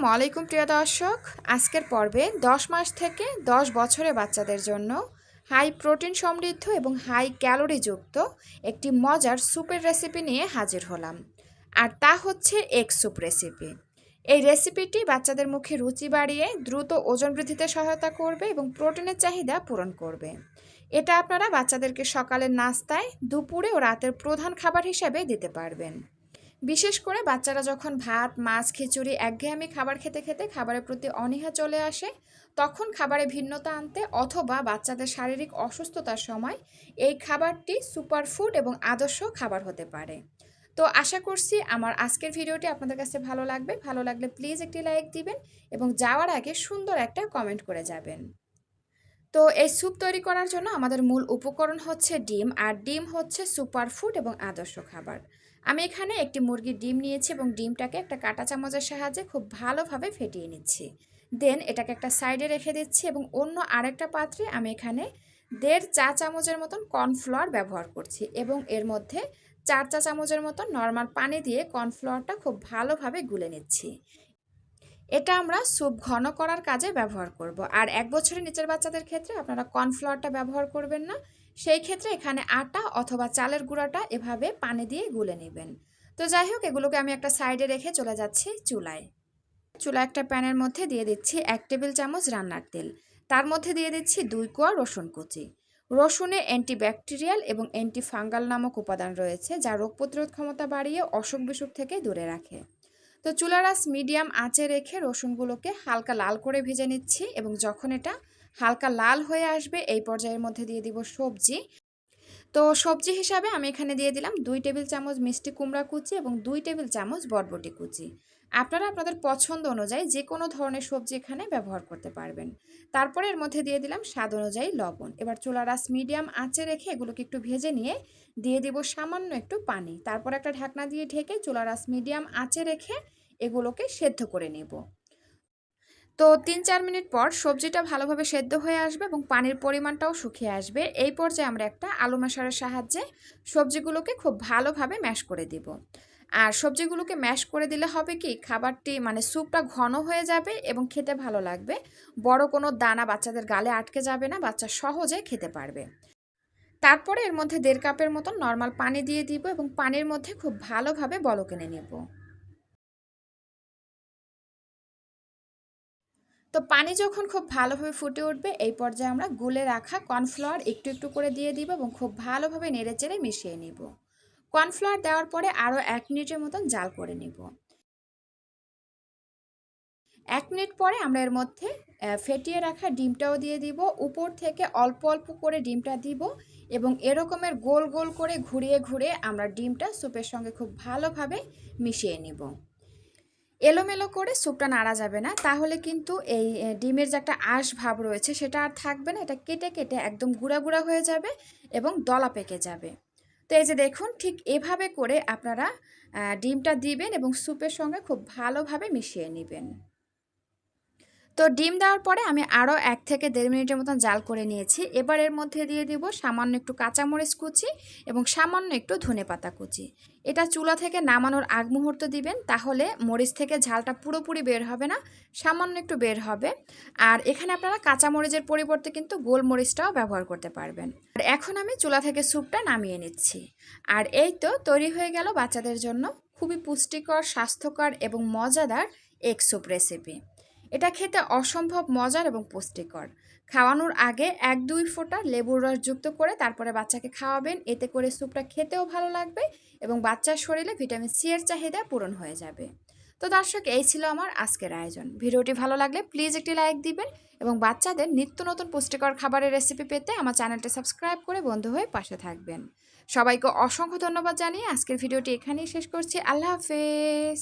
আসসালামু আলাইকুম প্রিয় দর্শক। আজকের পর্বে 10 মাস থেকে 10 বছরের বাচ্চাদের জন্য হাই প্রোটিন সমৃদ্ধ এবং হাই ক্যালোরিযুক্ত একটি মজার স্যুপের রেসিপি নিয়ে হাজির হলাম। আর তা হচ্ছে এগ স্যুপ রেসিপি। এই রেসিপিটি বাচ্চাদের মুখে রুচি বাড়িয়ে দ্রুত ওজন বৃদ্ধিতে সহায়তা করবে এবং প্রোটিনের চাহিদা পূরণ করবে। এটা আপনারা বাচ্চাদেরকে সকালের নাস্তায়, দুপুরে ও রাতের প্রধান খাবার হিসেবে দিতে পারবেন। বিশেষ করে বাচ্চারা যখন ভাত, মাছ, খিচুড়ি একঘেয়েমি খাবার খেতে খেতে খাবারের প্রতি অনীহা চলে আসে, তখন খাবারে ভিন্নতা আনতে অথবা বাচ্চাদের শারীরিক অসুস্থতার সময় এই খাবারটি সুপারফুড এবং আদর্শ খাবার হতে পারে। তো আশা করছি আমার আজকের ভিডিওটি আপনাদের কাছে ভালো লাগবে। ভালো লাগলে প্লিজ একটি লাইক দিবেন এবং যাওয়ার আগে সুন্দর একটা কমেন্ট করে যাবেন। তো এই স্যুপ তৈরি করার জন্য আমাদের মূল উপকরণ হচ্ছে ডিম, আর ডিম হচ্ছে সুপারফুড এবং আদর্শ খাবার। আমি এখানে একটি মুরগির ডিম নিয়েছি এবং ডিমটাকে একটা কাঁটা চামচের সাহায্যে খুব ভালোভাবে ফেটিয়ে নিচ্ছি। দেন এটাকে একটা সাইডে রেখে দিচ্ছি এবং অন্য আরেকটা পাত্রে আমি এখানে 1.5 চা চামচের মতন কর্নফ্লাওয়ার ব্যবহার করছি এবং এর মধ্যে 4 চা চামচের মতন নর্মাল পানি দিয়ে কর্নফ্লাওয়ারটা খুব ভালোভাবে গুলে নিচ্ছি। এটা আমরা স্যুপ ঘন করার কাজে ব্যবহার করব। আর 1 বছরের নিচের বাচ্চাদের ক্ষেত্রে আপনারা কর্নফ্লাওয়ারটা ব্যবহার করবেন না। সেই ক্ষেত্রে এখানে আটা অথবা চালের গুঁড়াটা এভাবে পানি দিয়ে গুলে নেবেন। তো যাই হোক, এগুলোকে আমি একটা সাইডে রেখে চলে যাচ্ছি চুলায়। চুলায় একটা প্যানের মধ্যে দিয়ে দিচ্ছি 1 টেবিল চামচ রান্নার তেল। তার মধ্যে দিয়ে দিচ্ছি 2 কোয়া রসুন কুচি। রসুনে অ্যান্টিব্যাকটেরিয়াল এবং অ্যান্টিফাঙ্গাল নামক উপাদান রয়েছে, যা রোগ প্রতিরোধ ক্ষমতা বাড়িয়ে অসুখ বিসুখ থেকে দূরে রাখে। তো চুলার আঁচ মিডিয়াম আঁচে রেখে রসুনগুলোকে হালকা লাল করে ভেজে নিচ্ছি এবং যখন এটা হালকা লাল হয়ে আসবে এই পর্যায়ের মধ্যে দিয়ে দিব সবজি। তো সবজি হিসাবে আমি এখানে দিয়ে দিলাম 2 টেবিল চামচ মিষ্টি কুমড়া কুচি এবং 2 টেবিল চামচ বরবটি কুচি। আপনারা আপনাদের পছন্দ অনুযায়ী যে কোনো ধরনের সবজি এখানে ব্যবহার করতে পারবেন। তারপরে এর মধ্যে দিয়ে দিলাম স্বাদ অনুযায়ী লবণ। এবার চুলার আঁচ মিডিয়াম আঁচে রেখে এগুলোকে একটু ভেজে নিয়ে দিয়ে দিব সামান্য একটু পানি। তারপর একটা ঢাকনা দিয়ে ঢেকে চুলার আঁচ মিডিয়াম আঁচে রেখে এগুলোকে সেদ্ধ করে নেব। তো 3-4 মিনিট পর সবজিটা ভালোভাবে সেদ্ধ হয়ে আসবে এবং পানির পরিমাণটাও শুকিয়ে আসবে। এই পর্যায়ে আমরা একটা আলু ম্যাশারের সাহায্যে সবজিগুলোকে খুব ভালোভাবে ম্যাশ করে দিব। আর সবজিগুলোকে ম্যাশ করে দিলে হবে কি, খাবারটি মানে স্যুপটা ঘন হয়ে যাবে এবং খেতে ভালো লাগবে। বড় কোনো দানা বাচ্চাদের গালে আটকে যাবে না, বাচ্চা সহজে খেতে পারবে। তারপরে এর মধ্যে 1.5 কাপের মতন নর্মাল পানি দিয়ে দিব এবং পানির মধ্যে খুব ভালোভাবে বলক এনে নেব। তো পানি যখন খুব ভালোভাবে ফুটে উঠবে এই পর্যায়ে আমরা গুলে রাখা কর্নফ্লাওয়ার একটু একটু করে দিয়ে দিব এবং খুব ভালোভাবে নেড়েচেড়ে মিশিয়ে নিব। কর্নফ্লাওয়ার দেওয়ার পরে আরও 1 মিনিটের মতন জাল করে নিব। 1 মিনিট পরে আমরা এর মধ্যে ফেটিয়ে রাখা ডিমটাও দিয়ে দিব। উপর থেকে অল্প অল্প করে ডিমটা দিব এবং এরকমের গোল গোল করে ঘুরিয়ে ঘুরিয়ে আমরা ডিমটা স্যুপের সঙ্গে খুব ভালোভাবে মিশিয়ে নিব। এলোমেলো করে স্যুপটা নাড়া যাবে না, তাহলে কিন্তু এই ডিমের যে একটা আঁশ ভাব রয়েছে সেটা আর থাকবে না। এটা কেটে কেটে একদম গুঁড়া গুঁড়া হয়ে যাবে এবং দলা পেকে যাবে। তো এই যে দেখুন, ঠিক এভাবে করে আপনারা ডিমটা দিবেন এবং স্যুপের সঙ্গে খুব ভালোভাবে মিশিয়ে নেবেন। তো ডিম দেওয়ার পরে আমি আরও 1 থেকে 1.5 মিনিটের মতন জাল করে নিয়েছি। এবার এর মধ্যে দিয়ে দিব সামান্য একটু কাঁচামরিচ কুচি এবং সামান্য একটু ধনেপাতা কুচি। এটা চুলা থেকে নামানোর আগ মুহূর্ত দিবেন, তাহলে মরিচ থেকে ঝালটা পুরোপুরি বের হবে না, সামান্য একটু বের হবে। আর এখানে আপনারা কাঁচামরিচের পরিবর্তে কিন্তু গোলমরিচটাও ব্যবহার করতে পারবেন। আর এখন আমি চুলা থেকে স্যুপটা নামিয়ে নিচ্ছি। আর এই তো তৈরি হয়ে গেল বাচ্চাদের জন্য খুবই পুষ্টিকর, স্বাস্থ্যকর এবং মজাদার এগ স্যুপ রেসিপি। এটা খেতে অসম্ভব মজার এবং পুষ্টিকর। খাওয়ানোর আগে 1-2 ফোঁটা লেবুর রস যুক্ত করে তারপরে বাচ্চাকে খাওয়াবেন। এতে করে স্যুপটা খেতেও ভালো লাগবে এবং বাচ্চার শরীরে ভিটামিন সি এর চাহিদা পূরণ হয়ে যাবে। তো দর্শক, এই ছিল আমার আজকের আয়োজন। ভিডিওটি ভালো লাগলে প্লিজ একটি লাইক দিবেন এবং বাচ্চাদের নিত্য নতুন পুষ্টিকর খাবারের রেসিপি পেতে আমার চ্যানেলটি সাবস্ক্রাইব করে বন্ধু হয়ে পাশে থাকবেন। সবাইকে অসংখ্য ধন্যবাদ জানিয়ে আজকের ভিডিওটি এখানেই শেষ করছি। আল্লাহ হাফেজ।